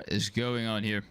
What is going on here?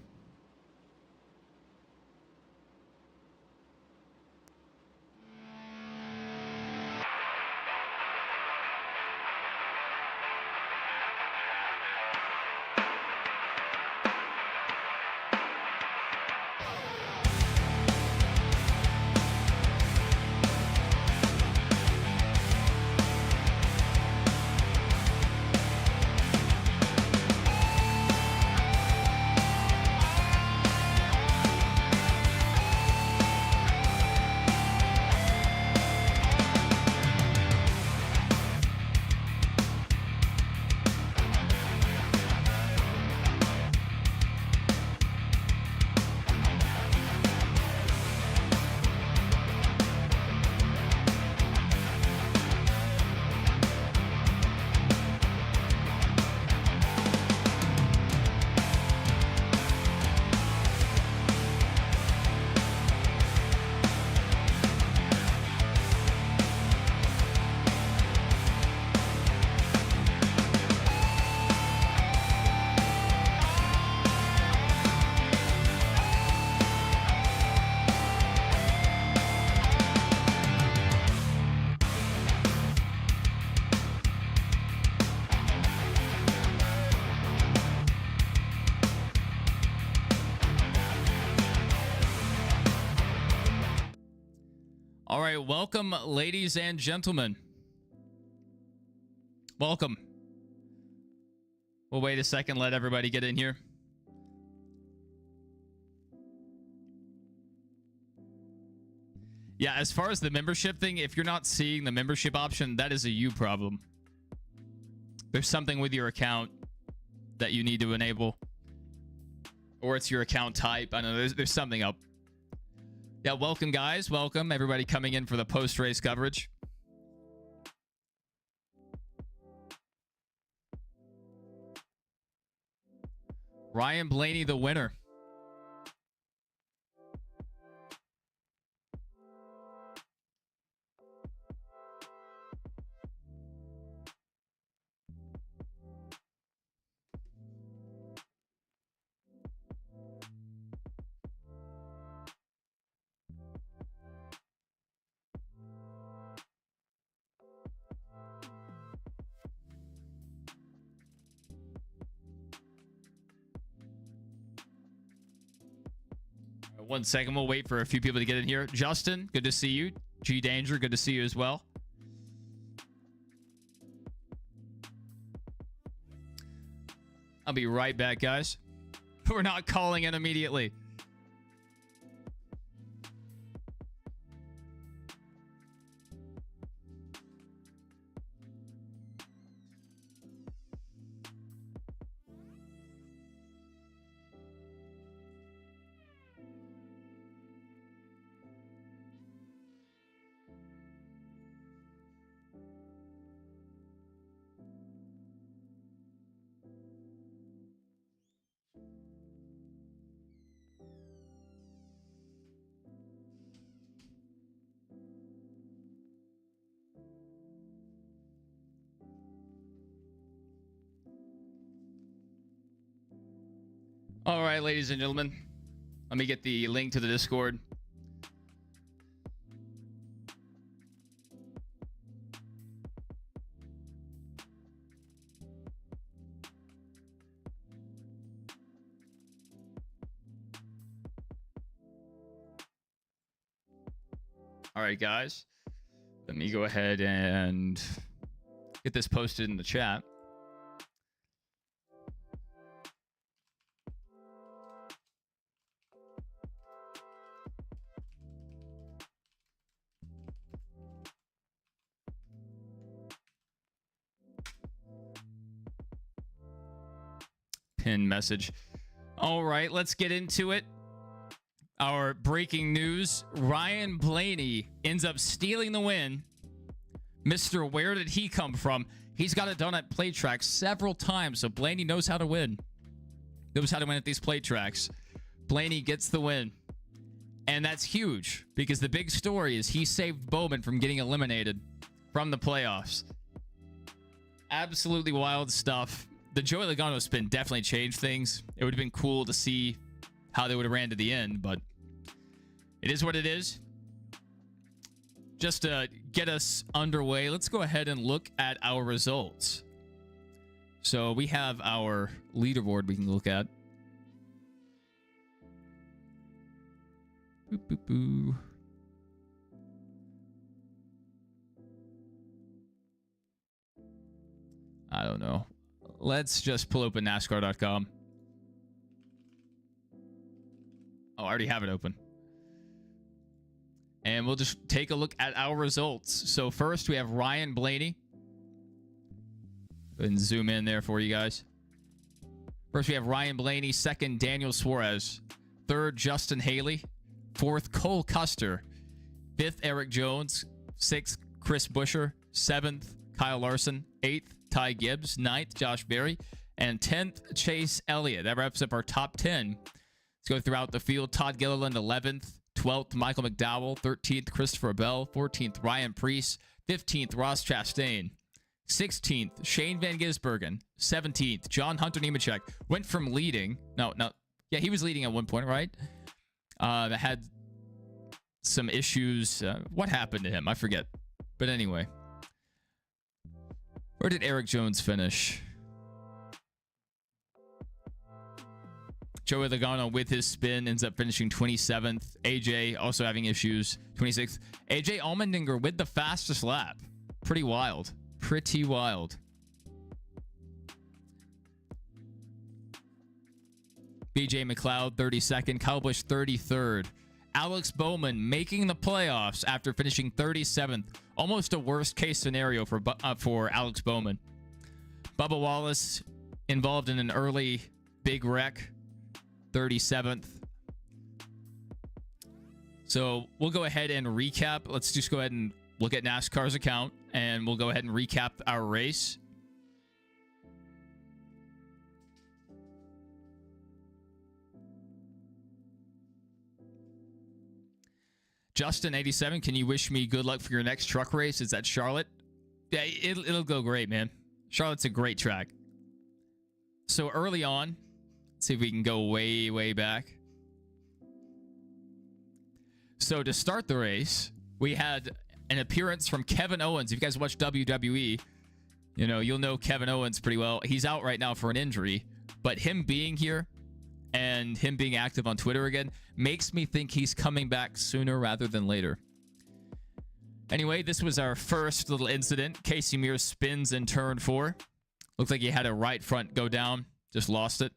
All right, welcome, ladies and gentlemen. Welcome. We'll wait a second, let everybody get in here. Yeah, as far as the membership thing, if you're not seeing the membership option, that is a you problem. There's something with your account that you need to enable. Or it's your account type. I know there's something up. Yeah, welcome, guys. Welcome, everybody coming in for the post-race coverage. Ryan Blaney, the winner. One second, we'll wait for a few people to get in here. Justin, good to see you. G Danger, good to see you as well. I'll be right back, guys. We're not calling in immediately. All right, ladies and gentlemen, let me get the link to the Discord. All right, guys, let me go ahead and get this posted in the chat. Pin message. All right, let's get into it. Our breaking news: Ryan Blaney ends up stealing the win. Mr. Where did he come from? He's got it done at plate tracks several times, so Blaney knows how to win. Knows how to win at these plate tracks. Blaney gets the win. And that's huge, because the big story is he saved Bowman from getting eliminated from the playoffs. Absolutely wild stuff. the Joey Logano spin definitely changed things. It would have been cool to see how they would have ran to the end, but it is what it is. Just to get us underway, let's go ahead and look at our results. So we have our leaderboard we can look at. Boop, boop, boo. I don't know. Let's just pull open NASCAR.com. Oh, I already have it open. And we'll just take a look at our results. So first we have Ryan Blaney. Go ahead and zoom in there for you guys. First we have Ryan Blaney. Second, Daniel Suarez. Third, Justin Haley. Fourth, Cole Custer. Fifth, Eric Jones. Sixth, Chris Buescher. Seventh, Kyle Larson. Eighth, Ty Gibbs. Ninth, Josh Berry. And 10th, Chase Elliott. That wraps up our top 10. Let's go throughout the field. Todd Gilliland, 11th. 12th, Michael McDowell. 13th, Christopher Bell. 14th, Ryan Preece. 15th, Ross Chastain. 16th, Shane Van Gisbergen. 17th, John Hunter Nemechek. Went from leading. No. Yeah, he was leading at one point, right? Had some issues. What happened to him? I forget. But anyway. Where did Eric Jones finish? Joey Logano with his spin ends up finishing 27th. AJ also having issues, 26th. AJ Allmendinger with the fastest lap. Pretty wild. Pretty wild. BJ McLeod, 32nd. Kyle Busch, 33rd. Alex Bowman making the playoffs after finishing 37th. Almost a worst-case scenario for Alex Bowman. Bubba Wallace involved in an early big wreck. 37th. So we'll go ahead and recap. Let's just go ahead and look at NASCAR's account, and we'll go ahead and recap our race. Justin 87, can you wish me good luck for your next truck race? Is that Charlotte? Yeah, it'll go great, man. Charlotte's a great track. So early on, let's see if we can go way back. So to start the race, we had an appearance from Kevin Owens. If you guys watch WWE, you'll know Kevin Owens pretty well. He's out right now for an injury, but him being here and him being active on Twitter again makes me think he's coming back sooner rather than later. Anyway, this was our first little incident. Casey Mears spins in turn 4. Looked like he had a right front go down. Just lost it.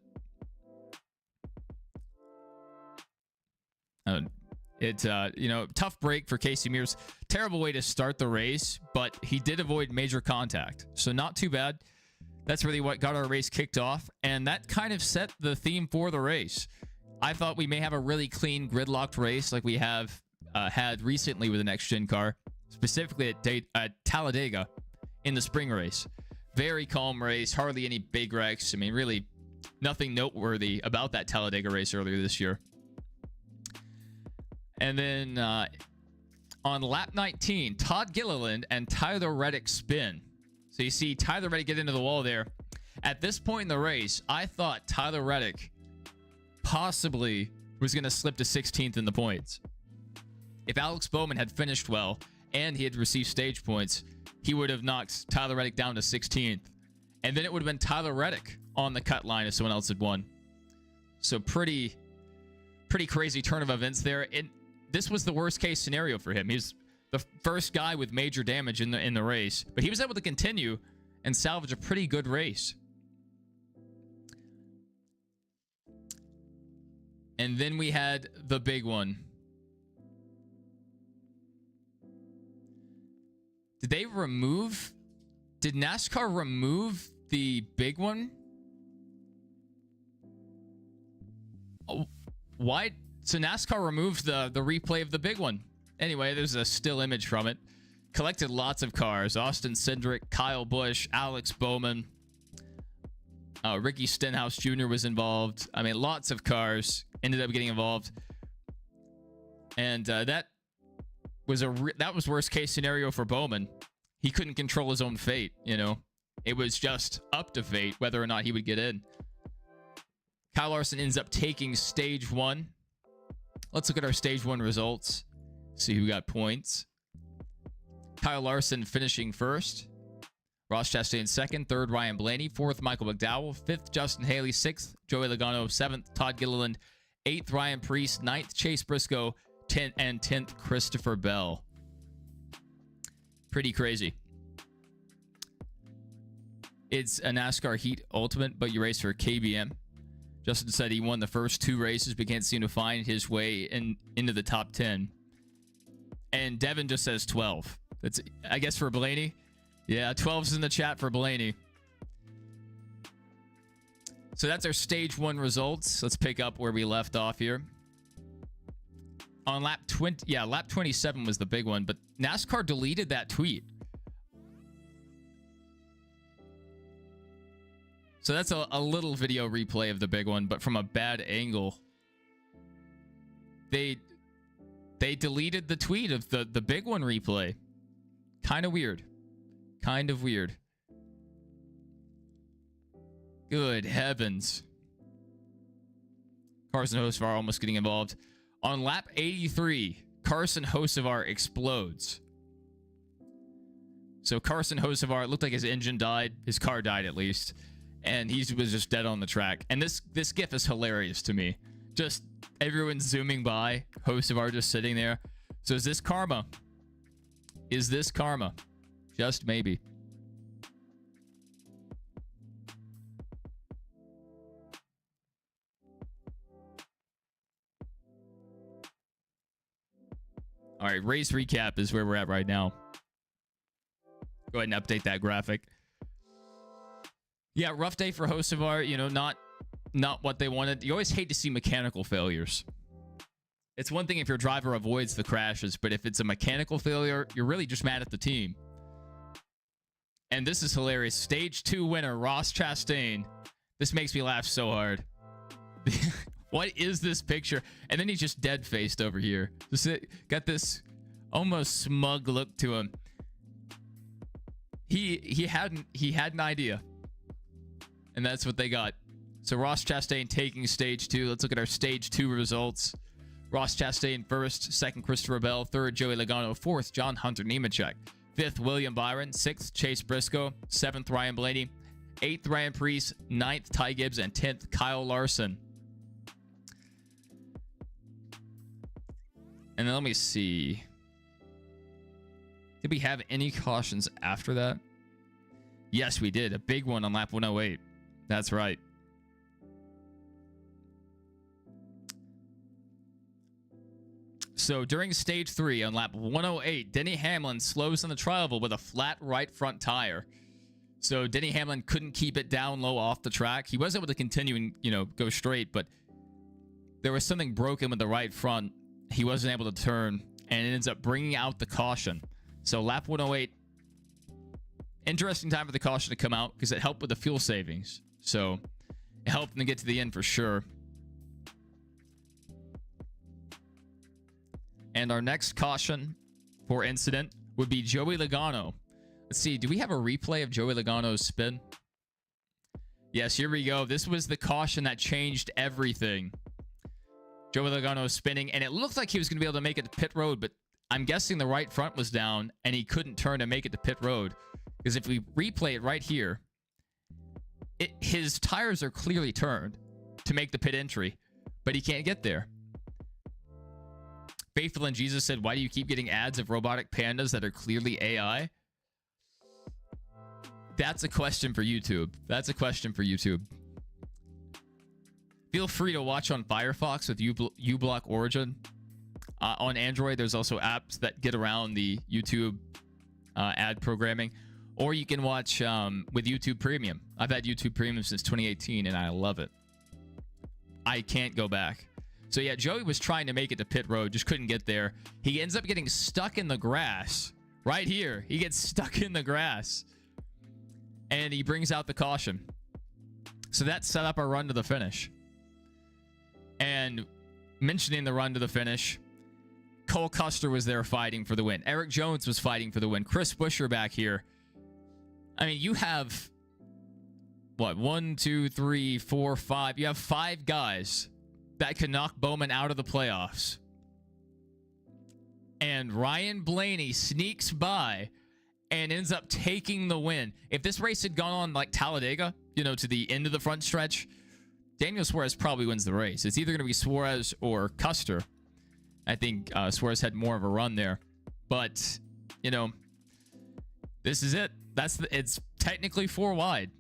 Tough break for Casey Mears. Terrible way to start the race, but he did avoid major contact. So not too bad. That's really what got our race kicked off, and that kind of set the theme for the race. I thought we may have a really clean gridlocked race like we have had recently with the next gen car, specifically at Talladega in the spring race. Very calm race, hardly any big wrecks. I mean, really nothing noteworthy about that Talladega race earlier this year. And then on lap 19, Todd Gilliland and Tyler Reddick spin. So you see Tyler Reddick get into the wall there. At this point in the race, I thought Tyler Reddick possibly was going to slip to 16th in the points. If Alex Bowman had finished well and he had received stage points, he would have knocked Tyler Reddick down to 16th. And then it would have been Tyler Reddick on the cut line if someone else had won. So pretty crazy turn of events there. This was the worst case scenario for him. He's the first guy with major damage in the race, but he was able to continue and salvage a pretty good race. And then we had the big one. Did NASCAR remove the big one? Oh, why? So NASCAR removed the replay of the big one. Anyway, there's a still image from it. Collected lots of cars. Austin Cindric, Kyle Busch, Alex Bowman. Ricky Stenhouse Jr. was involved. I mean, lots of cars ended up getting involved. And that was worst case scenario for Bowman. He couldn't control his own fate, It was just up to fate whether or not he would get in. Kyle Larson ends up taking stage 1. Let's look at our stage 1 results. See who got points. Kyle Larson finishing first. Ross Chastain second. Third, Ryan Blaney. Fourth, Michael McDowell. Fifth, Justin Haley. Sixth, Joey Logano. Seventh, Todd Gilliland. Eighth, Ryan Preece. Ninth, Chase Briscoe. 10th and 10th, Christopher Bell. Pretty crazy. It's a NASCAR Heat Ultimate, but you race for KBM. Justin said he won the first 2 races, but can't seem to find his way into the top 10. And Devin just says 12. That's, I guess, for Blaney. Yeah, 12's in the chat for Blaney. So that's our stage 1 results. Let's pick up where we left off here. On lap 20, yeah, lap 27 was the big one, but NASCAR deleted that tweet. So that's a little video replay of the big one, but from a bad angle. They deleted the tweet of the big one replay. Kind of weird. Kind of weird. Good heavens. Carson Hocevar almost getting involved. On lap 83, Carson Hocevar explodes. So Carson Hocevar, it looked like his engine died. His car died at least. And he was just dead on the track. And this gif is hilarious to me. Just everyone zooming by. Hocevar just sitting there. So is this karma? Is this karma? Just maybe. All right, race recap is where we're at right now. Go ahead and update that graphic. Yeah, rough day for Hocevar. You know, not what they wanted. You always hate to see mechanical failures. It's one thing if your driver avoids the crashes, but if it's a mechanical failure, you're really just mad at the team. And this is hilarious. Stage 2 winner, Ross Chastain. This makes me laugh so hard. What is this picture? And then he's just dead-faced over here. Just got this almost smug look to him. He had an idea. And that's what they got. So Ross Chastain taking stage 2. Let's look at our stage 2 results. Ross Chastain first, second Christopher Bell, third Joey Logano, fourth John Hunter Nemechek, fifth William Byron, sixth Chase Briscoe, seventh Ryan Blaney, eighth Ryan Preece, ninth Ty Gibbs, and 10th Kyle Larson. And then let me see. Did we have any cautions after that? Yes, we did. A big one on lap 108. That's right. So during stage 3 on lap 108, Denny Hamlin slows on the tri-oval with a flat right front tire. So Denny Hamlin couldn't keep it down low off the track. He was able to continue and, you know, go straight, but there was something broken with the right front. He wasn't able to turn, and it ends up bringing out the caution. So lap 108, interesting time for the caution to come out because it helped with the fuel savings. So it helped them to get to the end for sure. And our next caution for incident would be Joey Logano. Let's see. Do we have a replay of Joey Logano's spin? Yes, here we go. This was the caution that changed everything. Joey Logano spinning, and it looked like he was going to be able to make it to pit road, but I'm guessing the right front was down, and he couldn't turn and make it to pit road. Because if we replay it right here, his tires are clearly turned to make the pit entry, but he can't get there. Faithful in Jesus said, why do you keep getting ads of robotic pandas that are clearly AI? That's a question for YouTube. That's a question for YouTube. Feel free to watch on Firefox with uBlock Origin. On Android, there's also apps that get around the YouTube ad programming. Or you can watch with YouTube Premium. I've had YouTube Premium since 2018, and I love it. I can't go back. So yeah, Joey was trying to make it to pit road, just couldn't get there. He ends up getting stuck in the grass. Right here. He gets stuck in the grass. And he brings out the caution. So that set up our run to the finish. And mentioning the run to the finish, Cole Custer was there fighting for the win. Eric Jones was fighting for the win. Chris Buescher back here. I mean, you have what? 1, 2, 3, 4, 5. You have 5 guys that can knock Bowman out of the playoffs. And Ryan Blaney sneaks by and ends up taking the win. If this race had gone on like Talladega, you know, to the end of the front stretch, Daniel Suarez probably wins the race. It's either going to be Suarez or Custer. I think Suarez had more of a run there. But, you know, this is it. It's technically 4 wide.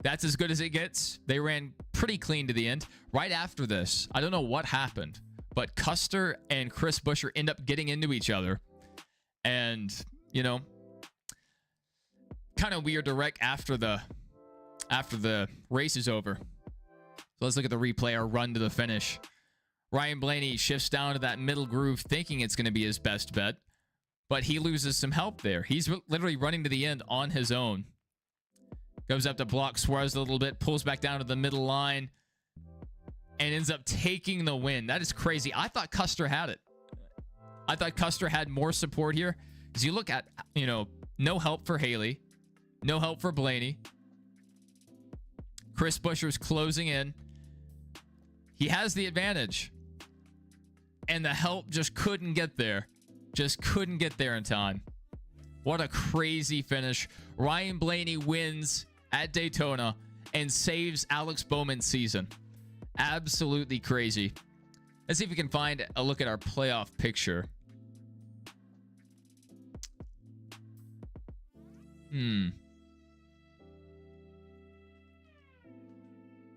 That's as good as it gets. They ran pretty clean to the end. Right after this, I don't know what happened, but Custer and Chris Buescher end up getting into each other. And, you know, kind of weird to wreck after the race is over. So let's look at the replay, our run to the finish. Ryan Blaney shifts down to that middle groove thinking it's going to be his best bet, but he loses some help there. He's literally running to the end on his own. Goes up to block Suarez a little bit, pulls back down to the middle line, and ends up taking the win. That is crazy. I thought Custer had it. I thought Custer had more support here. Because you look at, you know, no help for Haley. No help for Blaney. Chris Buescher's closing in. He has the advantage. And the help just couldn't get there. Just couldn't get there in time. What a crazy finish. Ryan Blaney wins at Daytona and saves Alex Bowman's season. Absolutely crazy. Let's see if we can find a look at our playoff picture.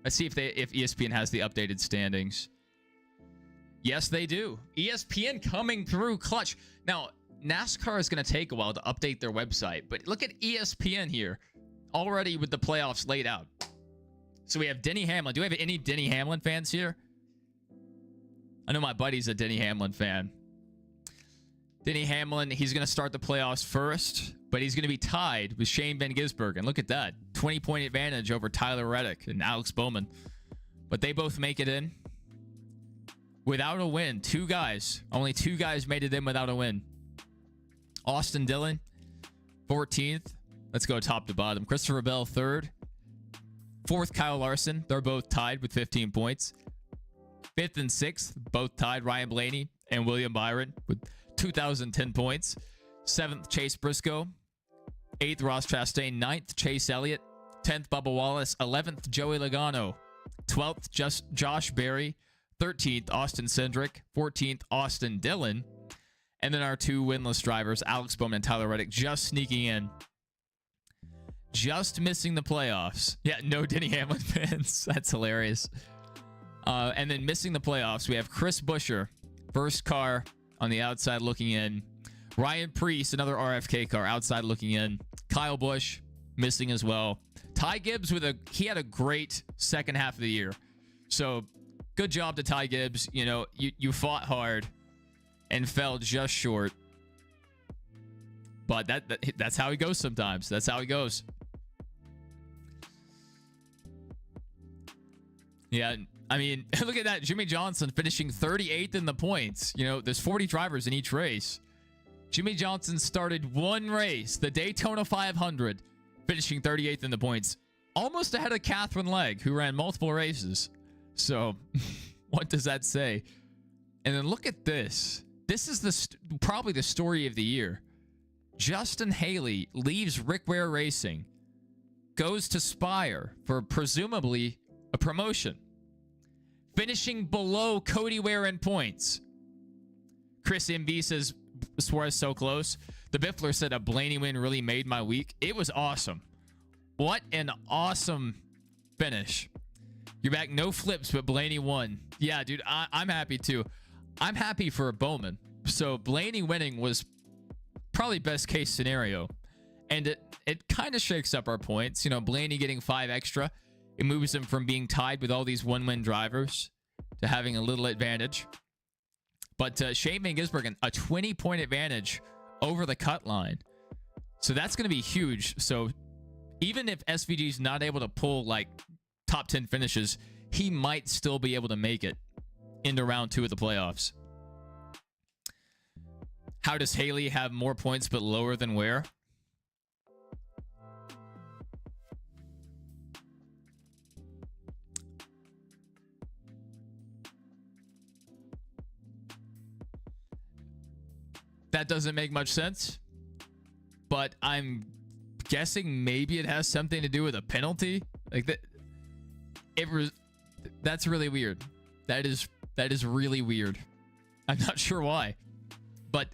Let's see if ESPN has the updated standings. Yes, they do. ESPN coming through clutch. Now, NASCAR is going to take a while to update their website, but look at ESPN here already with the playoffs laid out. So we have Denny Hamlin. Do we have any Denny Hamlin fans here? I know my buddy's a Denny Hamlin fan. Denny Hamlin, he's going to start the playoffs first, but he's going to be tied with Shane Van Gisbergen. Look at that. 20-point advantage over Tyler Reddick and Alex Bowman. But they both make it in without a win. 2 guys. Only 2 guys made it in without a win. Austin Dillon, 14th. Let's go top to bottom. Christopher Bell, 3rd. 4th, Kyle Larson. They're both tied with 15 points. 5th and 6th, both tied. Ryan Blaney and William Byron with 2,010 points. 7th, Chase Briscoe. 8th, Ross Chastain. 9th, Chase Elliott. 10th, Bubba Wallace. 11th, Joey Logano. 12th, Josh Berry. 13th, Austin Cindric. 14th, Austin Dillon. And then our 2 winless drivers, Alex Bowman and Tyler Reddick, just sneaking in. Just missing the playoffs. Yeah, no Denny Hamlin fans. That's hilarious. And then missing the playoffs, we have Chris Buescher, first car on the outside looking in. Ryan Preece, another RFK car, outside looking in. Kyle Busch, missing as well. Ty Gibbs, he had a great second half of the year. So, good job to Ty Gibbs. You know, you fought hard and fell just short. But that's how he goes sometimes. That's how he goes. Yeah, I mean, look at that. Jimmy Johnson finishing 38th in the points. You know, there's 40 drivers in each race. Jimmy Johnson started 1 race, the Daytona 500, finishing 38th in the points. Almost ahead of Catherine Legg, who ran multiple races. So, what does that say? And then look at this. This is probably the story of the year. Justin Haley leaves Rick Ware Racing, goes to Spire for presumably a promotion, finishing below Cody Ware in points. Chris MB says Suarez so close. The Biffler said a Blaney win really made my week. It was awesome. What an awesome finish. You're back, no flips, but Blaney won. Yeah, dude, I'm happy too. I'm happy for Bowman. So Blaney winning was probably best case scenario. And it kind of shakes up our points. You know, Blaney getting 5 extra. It moves him from being tied with all these 1-win drivers to having a little advantage. But Shane Van Gisbergen, a 20-point advantage over the cut line. So that's going to be huge. So even if SVG is not able to pull like top 10 finishes, he might still be able to make it into round 2 of the playoffs. How does Haley have more points but lower than Ware? that doesn't make much sense. But I'm guessing maybe it has something to do with a penalty. Like that. That's really weird. That is really weird. I'm not sure why. But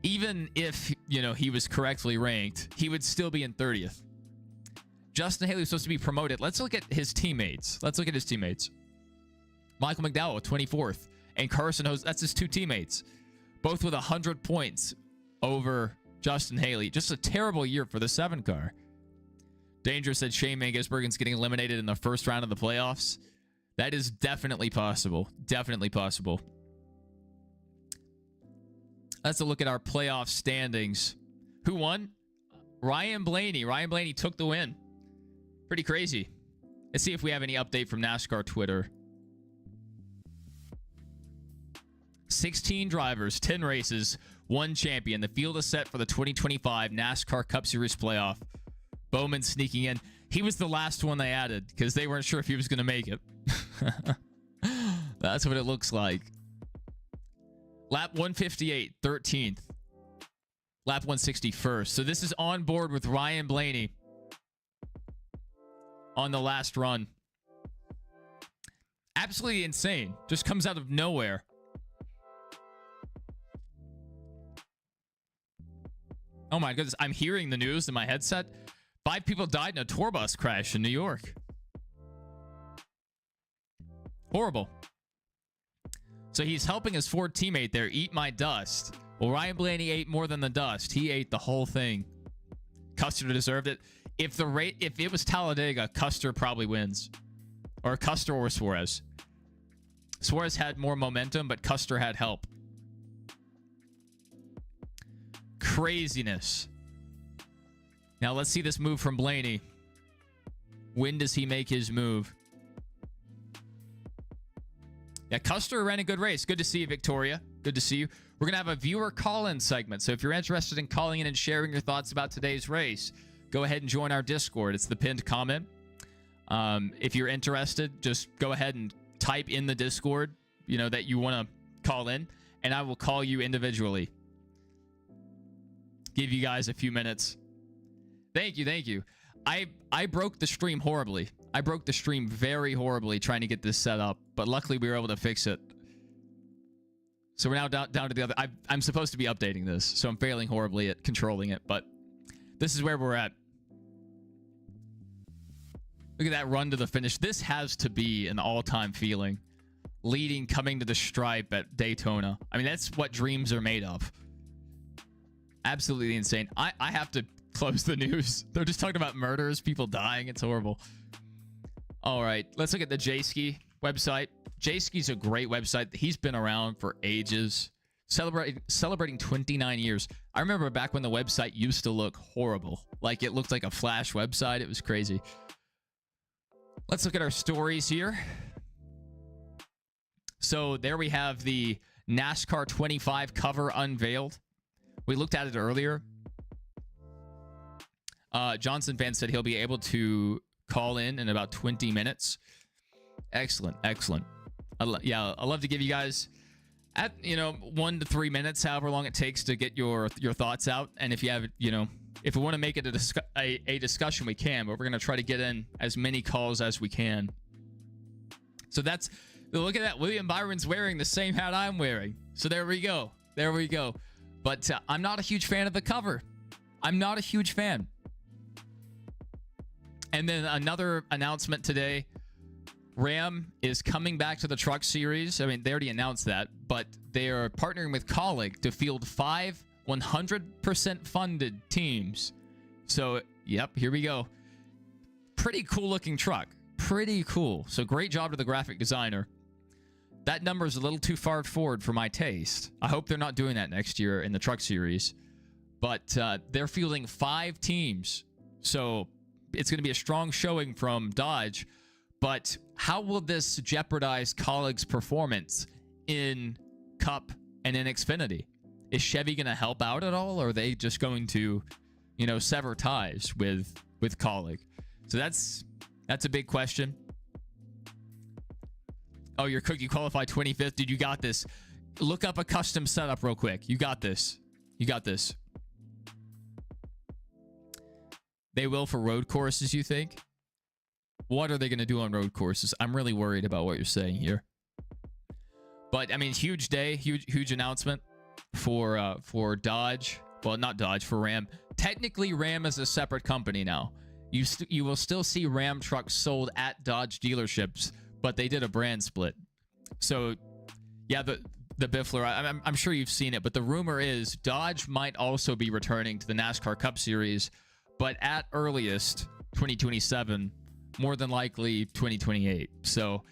even if, he was correctly ranked, he would still be in 30th. Justin Haley was supposed to be promoted. Let's look at his teammates. Michael McDowell, 24th. And Carson Hose, that's his two teammates. Both with 100 points over Justin Haley. Just a terrible year for the 7 car. Danger said Shane Van Gisbergen's getting eliminated in the first round of the playoffs. That is definitely possible. Definitely possible. Let's look at our playoff standings. Who won? Ryan Blaney. Ryan Blaney took the win. Pretty crazy. Let's see if we have any update from NASCAR Twitter. 16 drivers, 10 races, 1 champion. The field is set for the 2025 NASCAR Cup Series playoff. Bowman sneaking in. He was the last one they added because they weren't sure if he was going to make it. That's what it looks like. Lap 158, 13th. Lap 161st. So this is on board with Ryan Blaney on the last run. Absolutely insane. Just comes out of nowhere. Oh my goodness. I'm hearing the news in my headset. 5 people died in a tour bus crash in New York. Horrible. So he's helping his Ford teammate there eat my dust. Well, Ryan Blaney ate more than the dust. He ate the whole thing. Custer deserved it. If it was Talladega, Custer probably wins. Or Custer or Suarez. Suarez had more momentum, but Custer had help. Craziness. Now let's see this move from Blaney. When does he make his move? Yeah, Custer ran a good race. Good to see you, Victoria. Good to see you. We're going to have a viewer call-in segment. So if you're interested in calling in and sharing your thoughts about today's race, go ahead and join our Discord. It's the pinned comment. If you're interested, just go ahead and type in the Discord, that you want to call in, and I will call you individually. Give you guys a few minutes. Thank you. I broke the stream horribly. I broke the stream very horribly trying to get this set up, but luckily we were able to fix it. So we're now down to the other. I'm supposed to be updating this, so I'm failing horribly at controlling it, but this is where we're at. Look at that run to the finish. This has to be an all-time feeling. Leading, coming to the stripe at Daytona. I mean, that's what dreams are made of. Absolutely insane. I have to close the news. They're just talking about murders, people dying. It's horrible. All right, let's look at the J-Ski website. J-Ski's a great website. He's been around for ages. Celebrating 29 years. I remember back when the website used to look horrible. Like it looked like a Flash website. It was crazy. Let's look at our stories here. So there we have the NASCAR 25 cover unveiled. We looked at it earlier. Johnson fan said he'll be able to call in about 20 minutes. Excellent. I love to give you guys at 1 to 3 minutes, however long it takes to get your thoughts out. And if you have if we want to make it a discussion, we can. But we're gonna try to get in as many calls as we can. So look at that. William Byron's wearing the same hat I'm wearing. So there we go. But I'm not a huge fan of the cover. I'm not a huge fan. And then another announcement today. Ram is coming back to the Truck Series. I mean, they already announced that, but they are partnering with Colleague to field 5 100% funded teams. So, yep, here we go. Pretty cool looking truck. Pretty cool. So great job to the graphic designer. That number is a little too far forward for my taste. I hope they're not doing that next year in the Truck Series. But they're fielding 5 teams. So it's going to be a strong showing from Dodge. But how will this jeopardize Colleague's performance in Cup and in Xfinity? Is Chevy going to help out at all? Or are they just going to, sever ties with Colleague? So that's a big question. Oh, your cookie qualified 25th. Dude, you got this. Look up a custom setup real quick. You got this. You got this. They will for road courses, you think? What are they going to do on road courses? I'm really worried about what you're saying here. But, I mean, huge day, huge announcement for Dodge. Well, not Dodge, for Ram. Technically, Ram is a separate company now. You will still see Ram trucks sold at Dodge dealerships, but they did a brand split. So, yeah, the Biffler, I'm sure you've seen it, but the rumor is Dodge might also be returning to the NASCAR Cup Series, but at earliest 2027, more than likely 2028. So,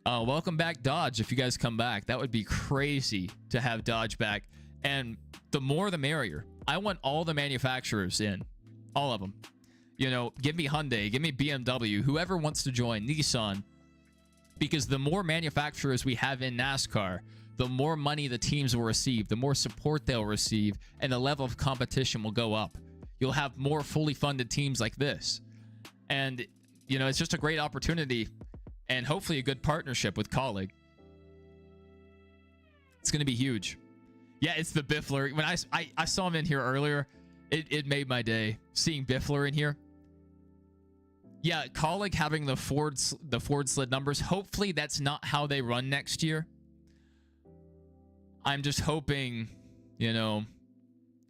welcome back, Dodge. If you guys come back, that would be crazy to have Dodge back. And the more, the merrier. I want all the manufacturers in, all of them. You know, give me Hyundai, give me BMW, whoever wants to join, Nissan. Because the more manufacturers we have in NASCAR, the more money the teams will receive, the more support they'll receive, and the level of competition will go up. You'll have more fully funded teams like this. And, you know, it's just a great opportunity and hopefully a good partnership with Colleague. It's going to be huge. Yeah, it's the Biffler. When I saw him in here earlier, it made my day seeing Biffler in here. Yeah, Colleague having the Ford sled numbers. Hopefully that's not how they run next year. I'm just hoping, you know,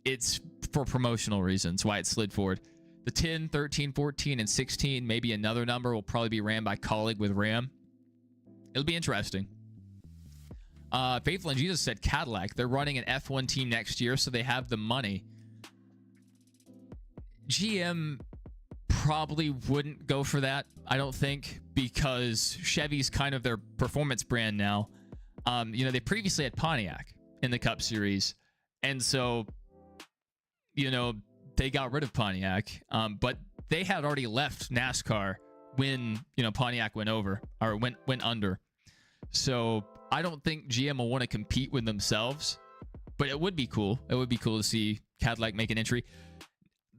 it's for promotional reasons why it slid forward. The 10, 13, 14, and 16, maybe another number, will probably be ran by Colleague with Ram. It'll be interesting. Faithful and Jesus said Cadillac. They're running an F1 team next year, so they have the money. GM probably wouldn't go for that, I don't think, because Chevy's kind of their performance brand now. You know, they previously had Pontiac in the Cup Series, and so, you know, they got rid of Pontiac, but they had already left NASCAR when, you know, Pontiac went over, or went under. So I don't think GM will want to compete with themselves, but it would be cool. It would be cool to see Cadillac make an entry.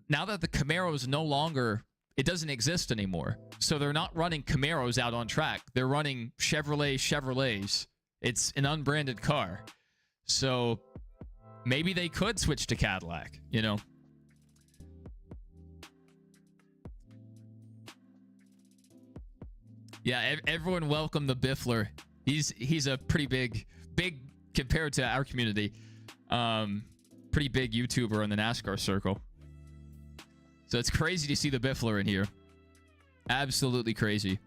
Now that the Camaro is no longer, it doesn't exist anymore. So they're not running Camaros out on track. They're running Chevrolets. It's an unbranded car. So maybe they could switch to Cadillac, you know. Yeah, everyone welcome the Biffler. He's a pretty big compared to our community. Pretty big YouTuber in the NASCAR circle. So it's crazy to see the Biffler in here. Absolutely crazy.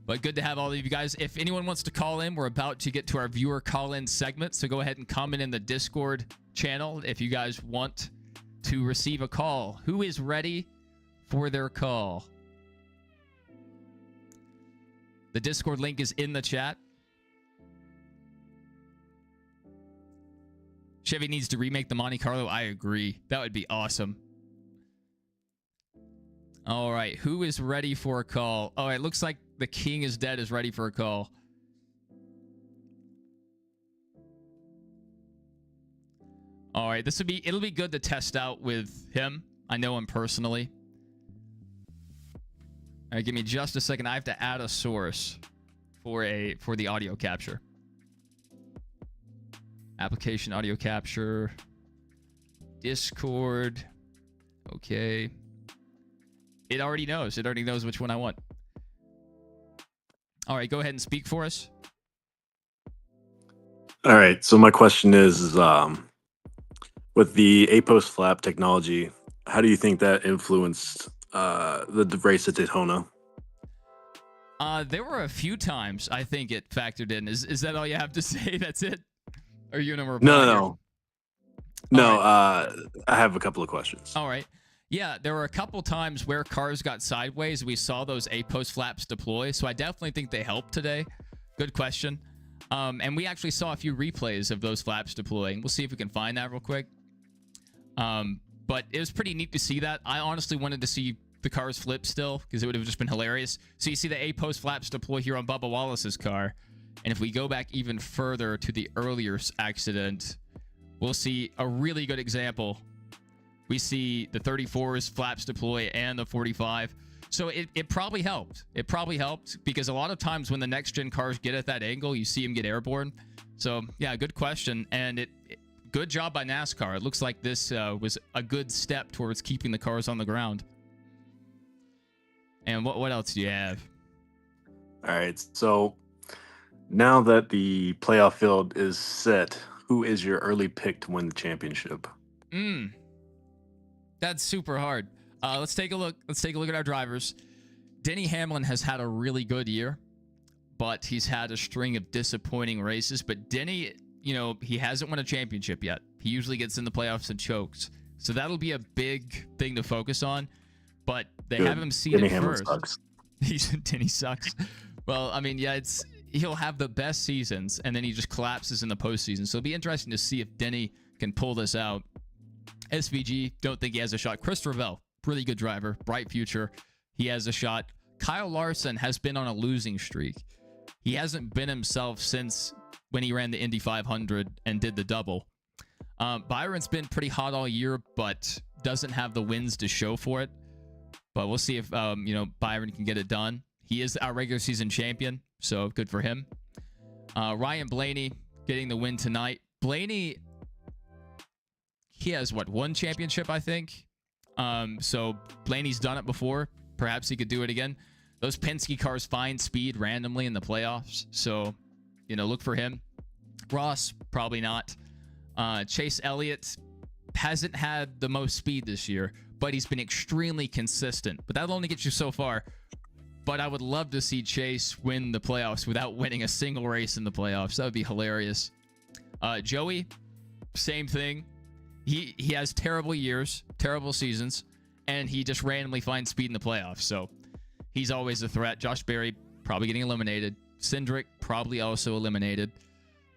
But good to have all of you guys. If anyone wants to call in, we're about to get to our viewer call-in segment. So go ahead and comment in the Discord channel if you guys want to receive a call. Who is ready for their call? The Discord link is in the chat. Chevy needs to remake the Monte Carlo. I agree. That would be awesome. All right. Who is ready for a call? Oh, it looks like the King is Dead is ready for a call. All right. It'll be good to test out with him. I know him personally. All right, give me just a second. I have to add a source for the audio capture. Application audio capture. Discord. Okay. It already knows. It already knows which one I want. All right, go ahead and speak for us. All right. So my question is, with the A-post flap technology, how do you think that influenced the race at Daytona? There were a few times I think it factored in. Is that all you have to say? That's it? Are you gonna reply? No. Right. I have a couple of questions. All right. Yeah, there were a couple times where cars got sideways. We saw those A-post flaps deploy, so I definitely think they helped today. Good question. And we actually saw a few replays of those flaps deploying. We'll see if we can find that real quick. But it was pretty neat to see that. I honestly wanted to see the cars flip still because it would have just been hilarious. So you see the A-post flaps deploy here on Bubba Wallace's car. And if we go back even further to the earlier accident, we'll see a really good example. We see the 34's flaps deploy and the 45. So it probably helped. It probably helped because a lot of times when the next gen cars get at that angle, you see them get airborne. So yeah, good question. And good job by NASCAR. It looks like this was a good step towards keeping the cars on the ground. And what else do you have? All right. So now that the playoff field is set, who is your early pick to win the championship? That's super hard. Let's take a look. Let's take a look at our drivers. Denny Hamlin has had a really good year, but he's had a string of disappointing races. But Denny, he hasn't won a championship yet. He usually gets in the playoffs and chokes. So that'll be a big thing to focus on. But they have him seated Denny Hamlin first. sucks. Denny sucks. Well, I mean, yeah, he'll have the best seasons, and then he just collapses in the postseason. So it'll be interesting to see if Denny can pull this out. SVG, don't think he has a shot. Chris Ravel, really good driver, bright future. He has a shot. Kyle Larson has been on a losing streak. He hasn't been himself since when he ran the Indy 500 and did the double. Byron's been pretty hot all year, but doesn't have the wins to show for it. But we'll see if Byron can get it done. He is our regular season champion, so good for him. Ryan Blaney getting the win tonight. Blaney, he has one championship, I think. So Blaney's done it before. Perhaps he could do it again. Those Penske cars find speed randomly in the playoffs, so look for him. Ross, probably not. Chase Elliott hasn't had the most speed this year, but he's been extremely consistent. But that'll only get you so far. But I would love to see Chase win the playoffs without winning a single race in the playoffs. That would be hilarious. Joey, same thing. He has terrible years, terrible seasons, and he just randomly finds speed in the playoffs. So he's always a threat. Josh Berry probably getting eliminated. Cindric probably also eliminated.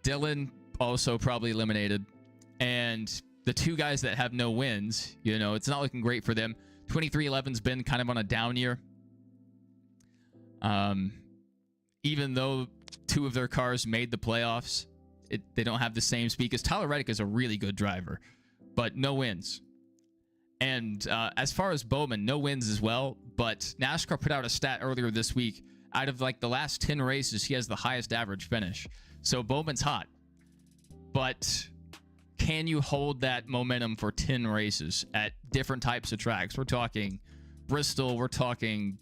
Dylan also probably eliminated. And the two guys that have no wins, it's not looking great for them. 2311's been kind of on a down year. Even though two of their cars made the playoffs, they don't have the same speed, because Tyler Reddick is a really good driver, but no wins. And as far as Bowman, no wins as well. But NASCAR put out a stat earlier this week. Out of the last 10 races, he has the highest average finish. So Bowman's hot. But can you hold that momentum for 10 races at different types of tracks? We're talking Bristol. We're talking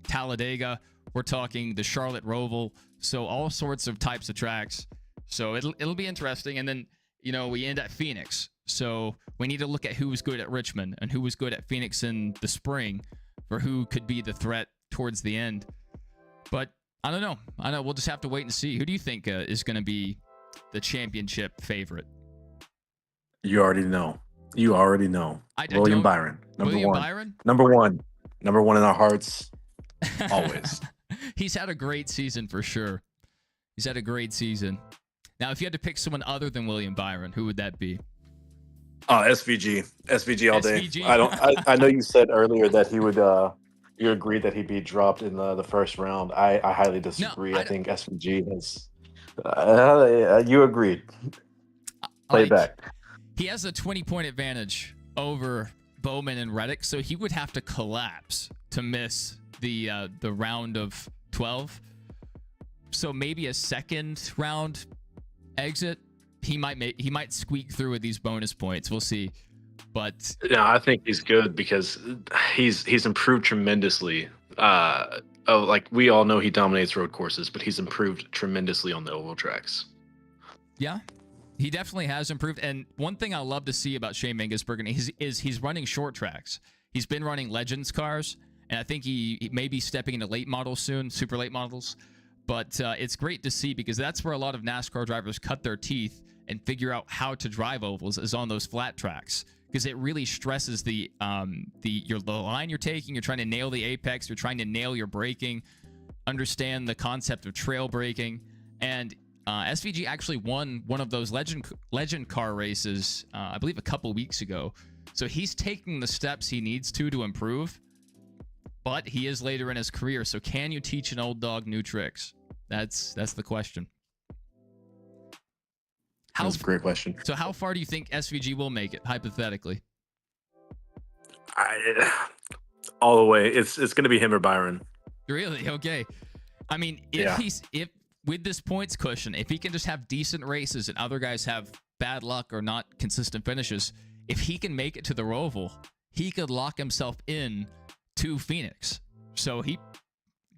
Talladega. We're talking the Charlotte Roval. So all sorts of types of tracks. So it'll be interesting. And then, we end at Phoenix. So we need to look at who was good at Richmond and who was good at Phoenix in the spring for who could be the threat towards the end. But I don't know. We'll just have to wait and see. Who do you think is going to be the championship favorite? You already know. William Byron. William Byron? Number one in our hearts. Always. He's had a great season for sure. He's had a great season. Now, if you had to pick someone other than William Byron, who would that be? SVG all day. SVG. I know you said earlier that he would. You agreed that he'd be dropped in the first round. I highly disagree. No, I think SVG has. You agreed. Play it back. He has a 20-point advantage over Bowman and Reddick, so he would have to collapse to miss the round of 12. So maybe a second round exit. He might squeak through with these bonus points. We'll see. But yeah, I think he's good because he's improved tremendously. We all know he dominates road courses, but he's improved tremendously on the oval tracks. Yeah, he definitely has improved. And one thing I love to see about Shane Mangisbergen is he's running short tracks. He's been running Legends cars, and I think he may be stepping into late models soon, super late models. But it's great to see because that's where a lot of NASCAR drivers cut their teeth and figure out how to drive ovals is on those flat tracks, because it really stresses the line you're taking. You're trying to nail the apex. You're trying to nail your braking, understand the concept of trail braking. And SVG actually won one of those legend car races, I believe a couple weeks ago. So he's taking the steps he needs to improve, but he is later in his career. So can you teach an old dog new tricks? That's the question. That's a great question. So how far do you think SVG will make it, hypothetically? All the way. It's going to be him or Byron. Really? Okay. I mean, if with this points cushion, if he can just have decent races and other guys have bad luck or not consistent finishes, if he can make it to the Roval, he could lock himself in to Phoenix. So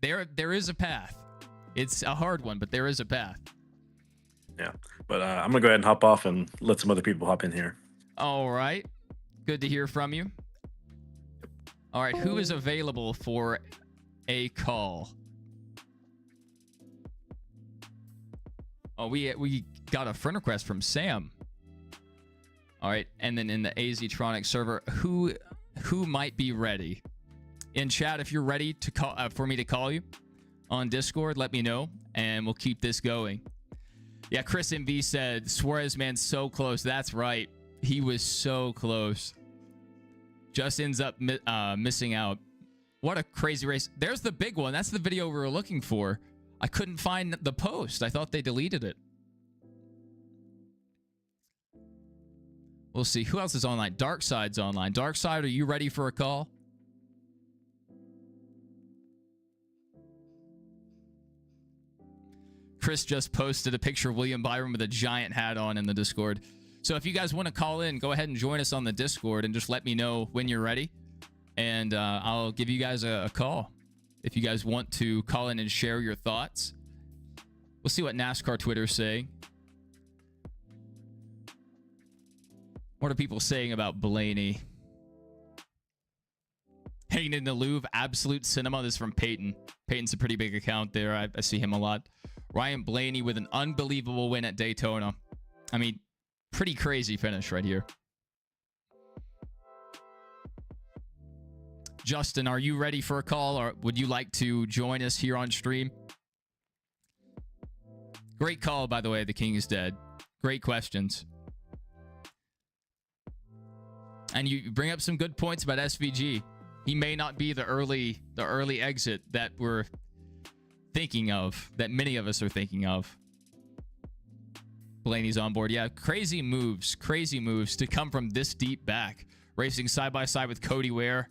there is a path. It's a hard one, but there is a path. Yeah, but I'm gonna go ahead and hop off and let some other people hop in here. All right. Good to hear from you. All right, who is available for a call? Oh, we got a friend request from Sam. All right, and then in the AZtronic server, who might be ready? In chat, if you're ready to call for me to call you on Discord, let me know, and we'll keep this going. Yeah, Chris MV said Suarez, man, so close. That's right, he was so close. Just ends up missing out. What a crazy race. There's the big one. That's the video we were looking for. I couldn't find the post. I thought they deleted it. We'll see. Who else is online? Darkside's online. Darkside, are you ready for a call? Chris just posted a picture of William Byron with a giant hat on in the Discord. So if you guys want to call in, go ahead and join us on the Discord and just let me know when you're ready. And I'll give you guys a call. If you guys want to call in and share your thoughts. We'll see what NASCAR Twitter's saying. What are people saying about Blaney? Hanging in the Louvre, Absolute Cinema. This is from Peyton. Peyton's a pretty big account there. I see him a lot. Ryan Blaney with an unbelievable win at Daytona. I mean, pretty crazy finish right here. Justin, are you ready for a call, or would you like to join us here on stream? Great call, by the way. The King is dead. Great questions. And you bring up some good points about SVG. He may not be the early exit that we're thinking of, that many of us are thinking of. Blaney's on board. Yeah, crazy moves to come from this deep back. Racing side by side with Cody Ware.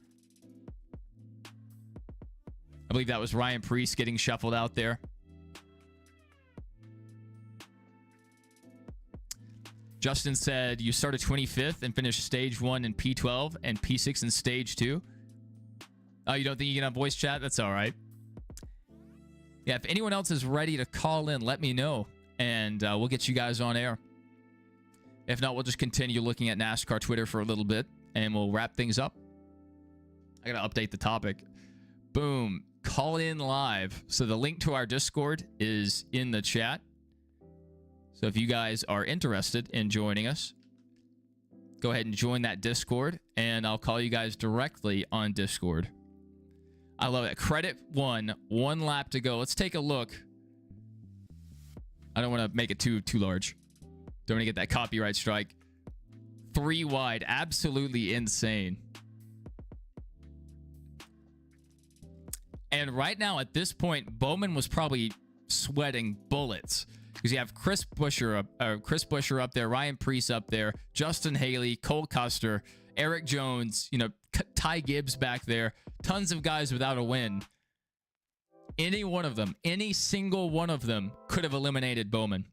I believe that was Ryan Preece getting shuffled out there. Justin said you started 25th and finished stage 1 in P12 and P6 in stage 2. Oh, you don't think you can have voice chat? That's all right. Yeah, if anyone else is ready to call in, let me know, and we'll get you guys on air. If not, we'll just continue looking at NASCAR Twitter for a little bit, and we'll wrap things up. I gotta update the topic. Boom. Call in live. So the link to our Discord is in the chat. So if you guys are interested in joining us, go ahead and join that Discord, and I'll call you guys directly on Discord. I love it. Credit one lap to go. Let's take a look. I don't want to make it too large. Don't want to get that copyright strike. 3 wide. Absolutely insane. And right now, at this point, Bowman was probably sweating bullets. Because you have Chris Buescher up there, Ryan Preece up there, Justin Haley, Cole Custer, Eric Jones, Ty Gibbs back there. Tons of guys without a win. Any one of them, any single one of them could have eliminated Bowman.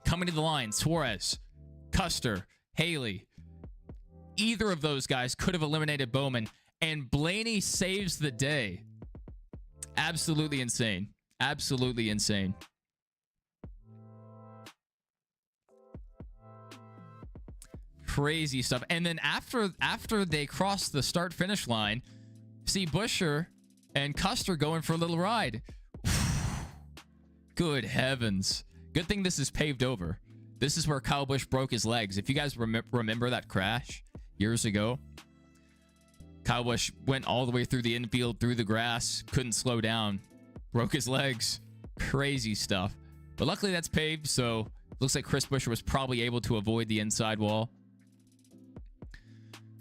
Coming to the line, Suarez, Custer, Haley. Either of those guys could have eliminated Bowman. And Blaney saves the day. Absolutely insane. Absolutely insane. Crazy stuff. And then after they cross the start finish line, see Buescher and Custer going for a little ride. Good heavens. Good thing this is paved over. This is where Kyle Busch broke his legs. If you guys remember that crash years ago, Kyle Busch went all the way through the infield, through the grass, couldn't slow down, broke his legs. Crazy stuff. But luckily that's paved, so looks like Chris Buescher was probably able to avoid the inside wall.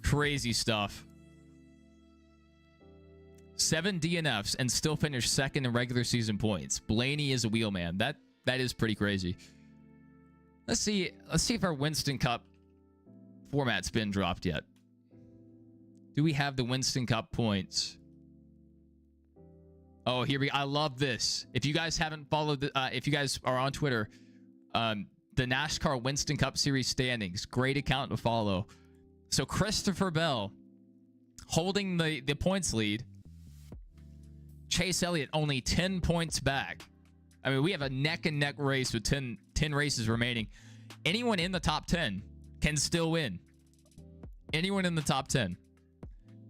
Crazy stuff. 7 DNFs and still finished second in regular season points. Blaney is a wheelman. That is pretty crazy. Let's see if our Winston Cup format's been dropped yet. Do we have the Winston Cup points? Oh, here we go. I love this. If you guys haven't followed, if you guys are on Twitter, the NASCAR Winston Cup Series standings. Great account to follow. So Christopher Bell holding the points lead. Chase Elliott only 10 points back. I mean, we have a neck and neck race with 10 races remaining. Anyone in the top 10 can still win. Anyone in the top 10.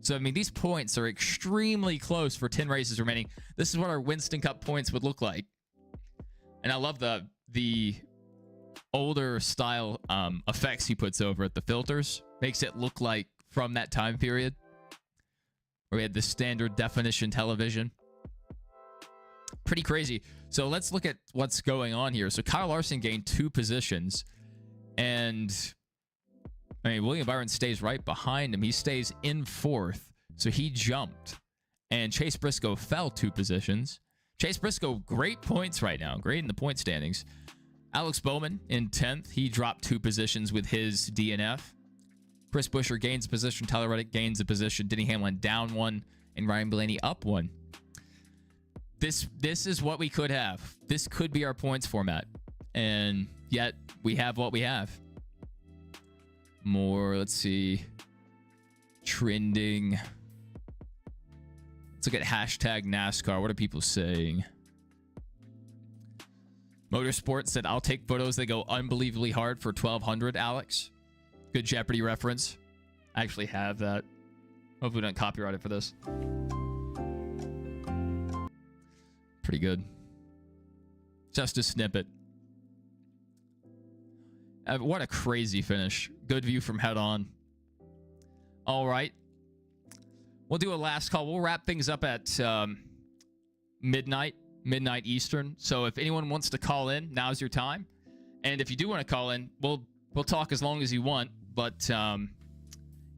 So, I mean, these points are extremely close for 10 races remaining. This is what our Winston Cup points would look like. And I love the older style effects he puts over it. The filters makes it look like from that time period where we had the standard definition television. Pretty crazy. So let's look at what's going on here. So Kyle Larson gained 2 positions, and I mean, William Byron stays right behind him. He stays in 4th, so he jumped. And Chase Briscoe fell 2 positions. Chase Briscoe, great points right now. Great in the point standings. Alex Bowman in 10th. He dropped 2 positions with his DNF. Chris Buescher gains a position. Tyler Reddick gains a position. Denny Hamlin down 1. And Ryan Blaney up 1. This is what we could have. This could be our points format. And yet, we have what we have. More, let's see. Trending. Let's look at hashtag NASCAR. What are people saying? Motorsport said, I'll take photos that go unbelievably hard for 1200, Alex. Good Jeopardy reference. I actually have that. Hopefully we don't copyright it for this. Pretty good. Just a snippet. What a crazy finish. Good view from head on. All right. We'll do a last call. We'll wrap things up at midnight Eastern. So if anyone wants to call in, now's your time. And if you do want to call in, we'll talk as long as you want. But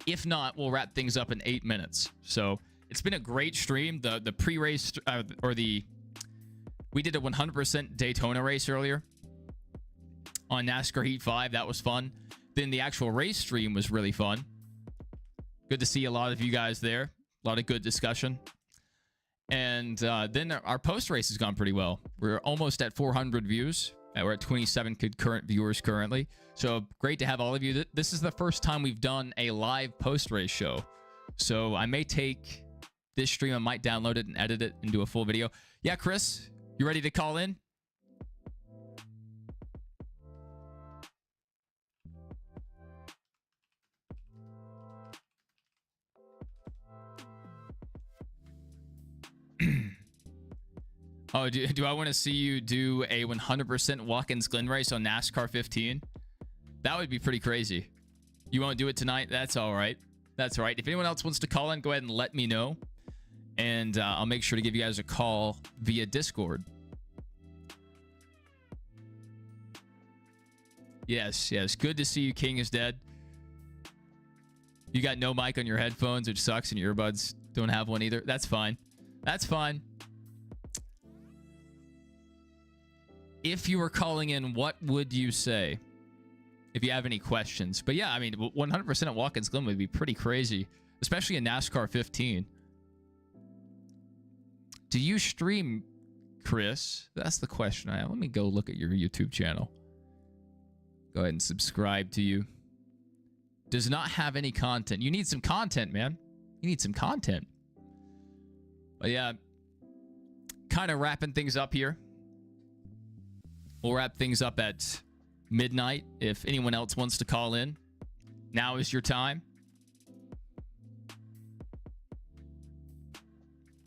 if not, we'll wrap things up in 8 minutes. So it's been a great stream. The pre-race we did a 100% Daytona race earlier on NASCAR Heat 5. That was fun. Then the actual race stream was really fun. Good to see a lot of you guys there. A lot of good discussion. And then our post race has gone pretty well. We're almost at 400 views. We're at 27 concurrent viewers currently. So great to have all of you. This is the first time we've done a live post race show. So I may take this stream, I might download it and edit it and do a full video. Yeah, Chris, you ready to call in? Oh, do I want to see you do a 100% Watkins Glen race on NASCAR 15? That would be pretty crazy. You won't do it tonight? That's all right. That's all right. If anyone else wants to call in, go ahead and let me know. And I'll make sure to give you guys a call via Discord. Yes, yes. Good to see you, King is Dead. You got no mic on your headphones, which sucks, and your earbuds don't have one either. That's fine. That's fine. If you were calling in, what would you say? If you have any questions. But yeah, I mean, 100% at Watkins Glen would be pretty crazy, especially in NASCAR 15. Do you stream, Chris? That's the question. Let me go look at your YouTube channel. Go ahead and subscribe to you. Does not have any content. You need some content, man. You need some content. But yeah, kind of wrapping things up here. We'll wrap things up at midnight. If anyone else wants to call in, now is your time.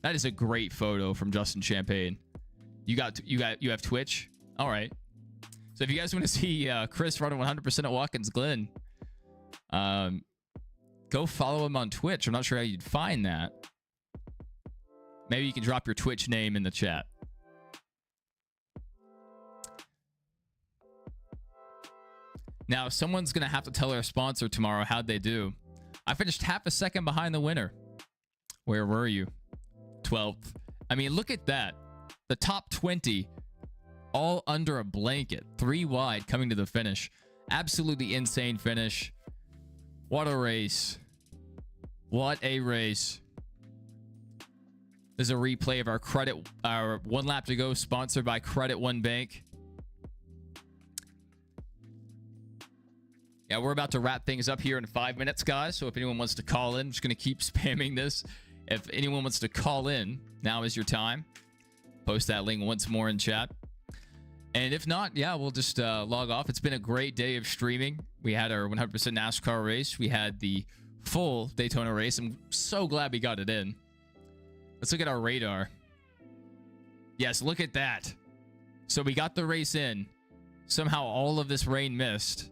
That is a great photo from Justin Champagne. You have Twitch? All right. So if you guys want to see Chris running 100% at Watkins Glen, go follow him on Twitch. I'm not sure how you'd find that. Maybe you can drop your Twitch name in the chat. Now, someone's going to have to tell our sponsor tomorrow how'd they do. I finished half a second behind the winner. Where were you? 12th. I mean, look at that. The top 20, all under a blanket. 3 wide coming to the finish. Absolutely insane finish. What a race. What a race. This is a replay of our 1 lap to go, sponsored by Credit One Bank. Yeah, we're about to wrap things up here in 5 minutes, guys. So if anyone wants to call in, I'm just going to keep spamming this. If anyone wants to call in, now is your time. Post that link once more in chat. And if not, yeah, we'll just log off. It's been a great day of streaming. We had our 100% NASCAR race. We had the full Daytona race. I'm so glad we got it in. Let's look at our radar. Yes, look at that. So we got the race in. Somehow all of this rain missed.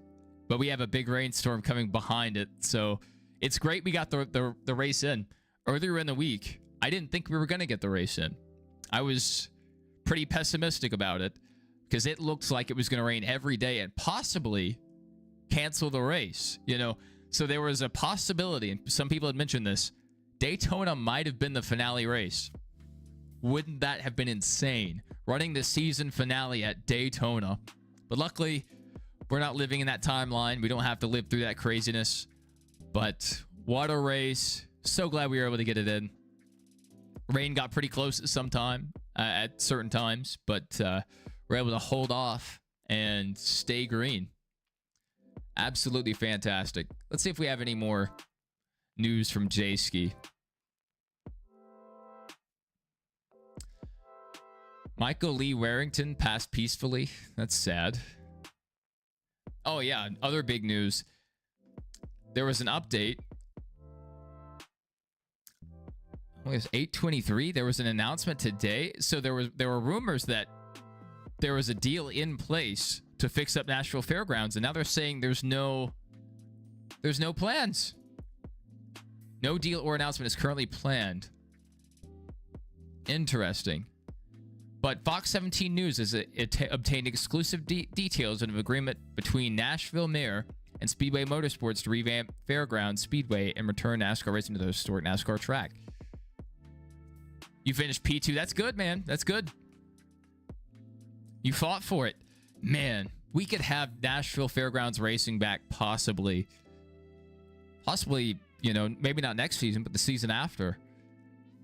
But we have a big rainstorm coming behind it. So it's great we got the race in. Earlier in the week, I didn't think we were going to get the race in. I was pretty pessimistic about it because it looks like it was going to rain every day and possibly cancel the race, you know. So there was a possibility, and some people had mentioned this, Daytona might have been the finale race. Wouldn't that have been insane? Running the season finale at Daytona. But luckily, we're not living in that timeline. We don't have to live through that craziness. But what a race. So glad we were able to get it in. Rain got pretty close at certain times, but we're able to hold off and stay green. Absolutely fantastic. Let's see if we have any more news from J-Ski. Michael Lee Warrington passed peacefully. That's sad. Oh yeah, other big news. There was an update. It was 8:23. There was an announcement today. So there were rumors that there was a deal in place to fix up Nashville Fairgrounds, and now they're saying there's no plans. No deal or announcement is currently planned. Interesting. But Fox 17 News has obtained exclusive details of an agreement between Nashville Mayor and Speedway Motorsports to revamp Fairgrounds Speedway and return NASCAR racing to the historic NASCAR track. You finished P2. That's good, man. That's good. You fought for it. Man, we could have Nashville Fairgrounds racing back possibly, you know, maybe not next season, but the season after.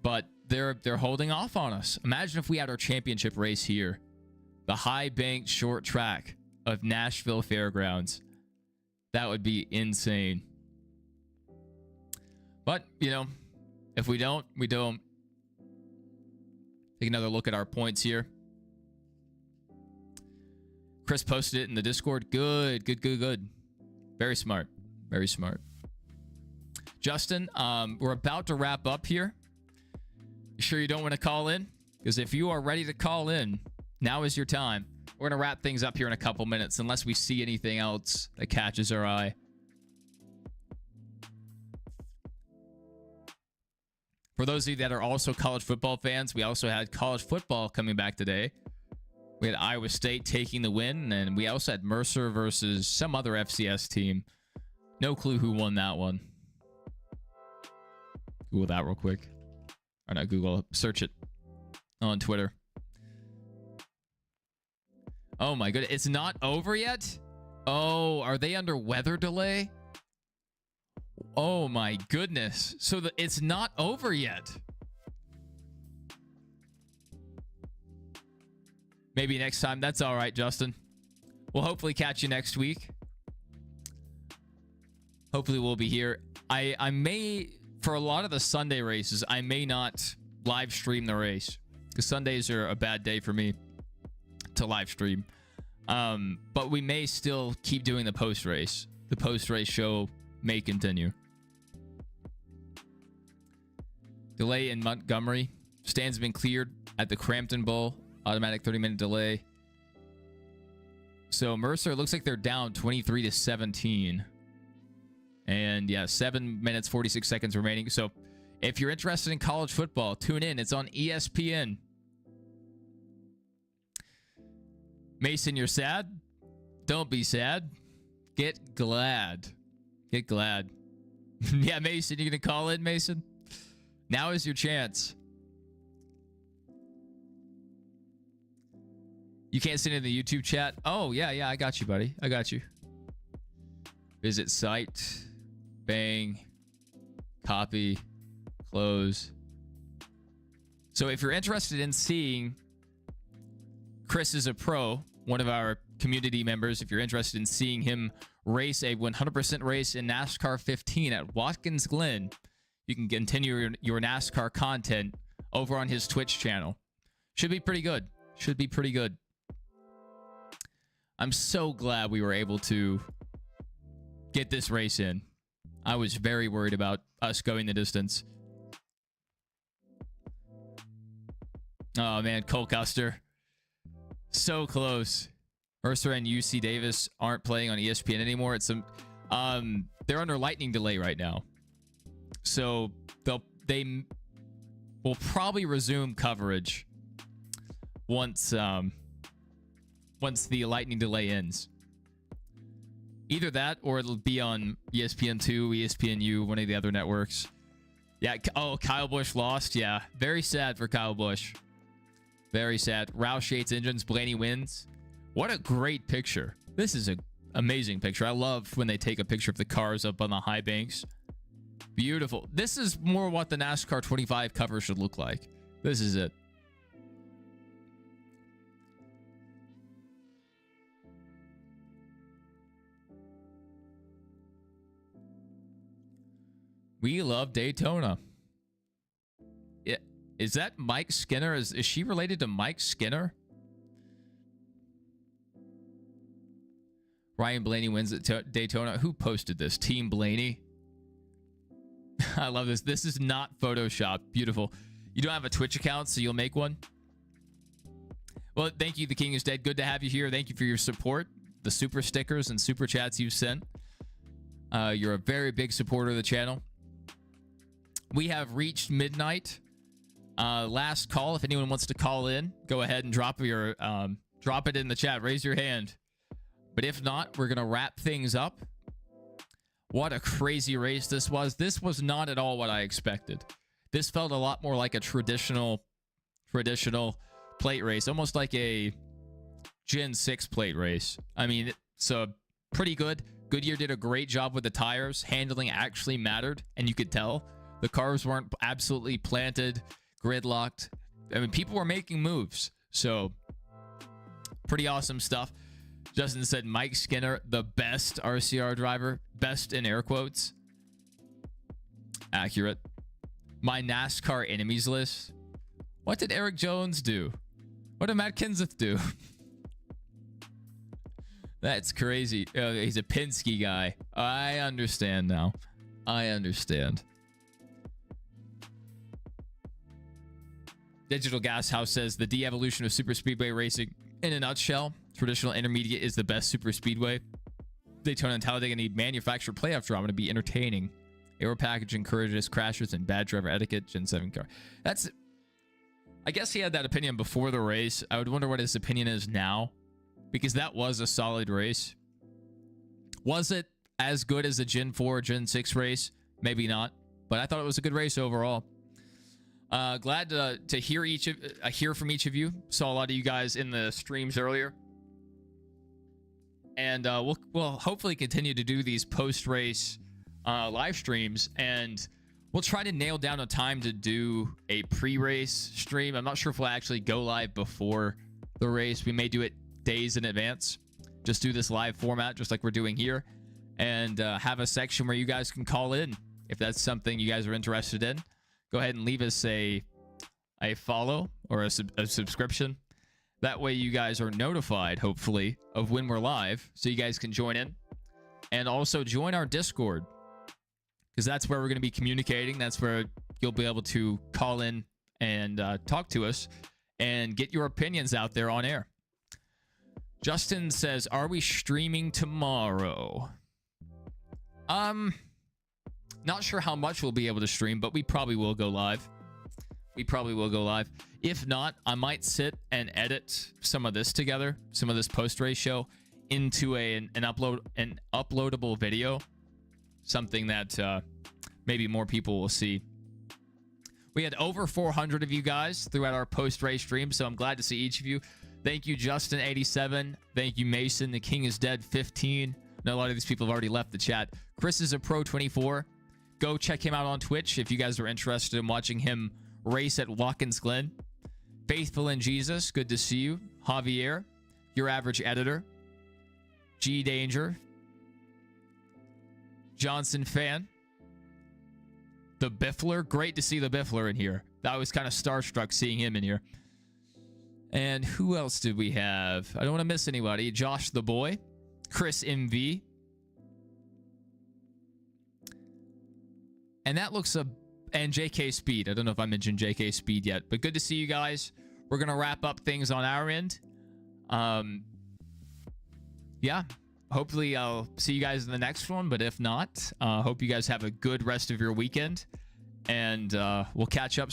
But they're holding off on us. Imagine if we had our championship race here. The high banked short track of Nashville Fairgrounds. That would be insane. But, you know, if we don't, we don't. Take another look at our points here. Chris posted it in the Discord. Good. Very smart. Very smart. Justin, we're about to wrap up here. You sure you don't want to call in? Because if you are ready to call in, now is your time. We're going to wrap things up here in a couple minutes unless we see anything else that catches our eye. For those of you that are also college football fans, we also had college football coming back today. We had Iowa State taking the win, and we also had Mercer versus some other FCS team. No clue who won that one. Google that real quick. Or not Google, search it on Twitter. Oh my goodness, it's not over yet? Oh, are they under weather delay? Oh my goodness. So it's not over yet. Maybe next time. That's all right, Justin. We'll hopefully catch you next week. Hopefully we'll be here. I may, for a lot of the Sunday races, I may not live stream the race because Sundays are a bad day for me to live stream. But we may still keep doing the post race. The post race show may continue. Delay in Montgomery. Stands have been cleared at the Crampton Bowl. Automatic 30-minute delay. So Mercer, looks like they're down 23-17. And yeah, 7 minutes, 46 seconds remaining. So if you're interested in college football, tune in. It's on ESPN. Mason, you're sad? Don't be sad. Get glad. Get glad. Yeah, Mason, you gonna call in, Mason? Now is your chance. You can't send it in the YouTube chat? Oh, yeah, I got you, buddy. I got you. Visit site. Bang. Copy. Close. So if you're interested in seeing Chris is a pro, one of our community members, if you're interested in seeing him race a 100% race in NASCAR 15 at Watkins Glen, you can continue your NASCAR content over on his Twitch channel. Should be pretty good. Should be pretty good. I'm so glad we were able to get this race in. I was very worried about us going the distance. Oh, man. Cole Custer. So close. Mercer and UC Davis aren't playing on ESPN anymore. It's some, they're under lightning delay right now. So they will probably resume coverage once the lightning delay ends. Either that or it'll be on ESPN2, ESPNU, one of the other networks. Yeah. Oh, Kyle Busch lost. Yeah. Very sad for Kyle Busch. Very sad. Roush Yates engines. Blaney wins. What a great picture. This is an amazing picture. I love when they take a picture of the cars up on the high banks. Beautiful. This is more what the NASCAR 25 cover should look like. This is it. We love Daytona. Yeah. Is that Mike Skinner? Is she related to Mike Skinner? Ryan Blaney wins at Daytona. Who posted this? Team Blaney. I love this. This is not Photoshop. Beautiful. You don't have a Twitch account, so you'll make one. Well, thank you. The King is Dead. Good to have you here. Thank you for your support. The super stickers and super chats you've sent. You're a very big supporter of the channel. We have reached midnight. Last call. If anyone wants to call in, go ahead and drop it in the chat. Raise your hand. But if not, we're gonna wrap things up. What a crazy race this was. This was not at all what I expected. This felt a lot more like a traditional plate race, almost like a Gen 6 plate race. I mean, so pretty good. Goodyear did a great job with the tires. Handling actually mattered, and you could tell. The cars weren't absolutely planted, gridlocked. I mean, people were making moves. So, pretty awesome stuff. Justin said Mike Skinner, the best RCR driver. Best in air quotes. Accurate. My NASCAR enemies list. What did Eric Jones do? What did Matt Kenseth do? That's crazy. Oh, he's a Penske guy. I understand now. I understand. Digital Gas House says the de-evolution of super speedway racing in a nutshell. Traditional intermediate is the best super speedway. Daytona and Talladega need manufactured playoff drama to be entertaining. Aero package encourages crashes and bad driver etiquette. Gen 7 car. That's. I guess he had that opinion before the race. I would wonder what his opinion is now, because that was a solid race. Was it as good as a Gen 4, Gen 6 race? Maybe not, but I thought it was a good race overall. Glad to hear from each of you. Saw a lot of you guys in the streams earlier, and we'll hopefully continue to do these post-race live streams, and we'll try to nail down a time to do a pre-race stream. I'm not sure if we'll actually go live before the race. We may do it days in advance. Just do this live format, just like we're doing here, and have a section where you guys can call in if that's something you guys are interested in. Go ahead and leave us a follow or a subscription. That way you guys are notified, hopefully, of when we're live, so you guys can join in. And also join our Discord, because that's where we're going to be communicating. That's where you'll be able to call in and talk to us and get your opinions out there on air. Justin says, are we streaming tomorrow? Not sure how much we'll be able to stream, but we probably will go live. If not, I might sit and edit some of this together, some of this post-race show, into an uploadable video, something that maybe more people will see. We had over 400 of you guys throughout our post-race stream, so I'm glad to see each of you. Thank you, Justin87. Thank you, Mason. The King is Dead 15. I know a lot of these people have already left the chat. Chris is a Pro 24. Go check him out on Twitch if you guys are interested in watching him race at Watkins Glen. Faithful in Jesus, good to see you. Javier, your average editor. G Danger, Johnson fan. The Biffler. Great to see the Biffler in here. I was kind of starstruck seeing him in here. And who else did we have? I don't want to miss anybody. Josh the Boy. Chris MV. And that looks and JK Speed. I don't know if I mentioned JK Speed yet, but good to see you guys. We're going to wrap up things on our end. Yeah. Hopefully I'll see you guys in the next one, but if not, hope you guys have a good rest of your weekend, and we'll catch up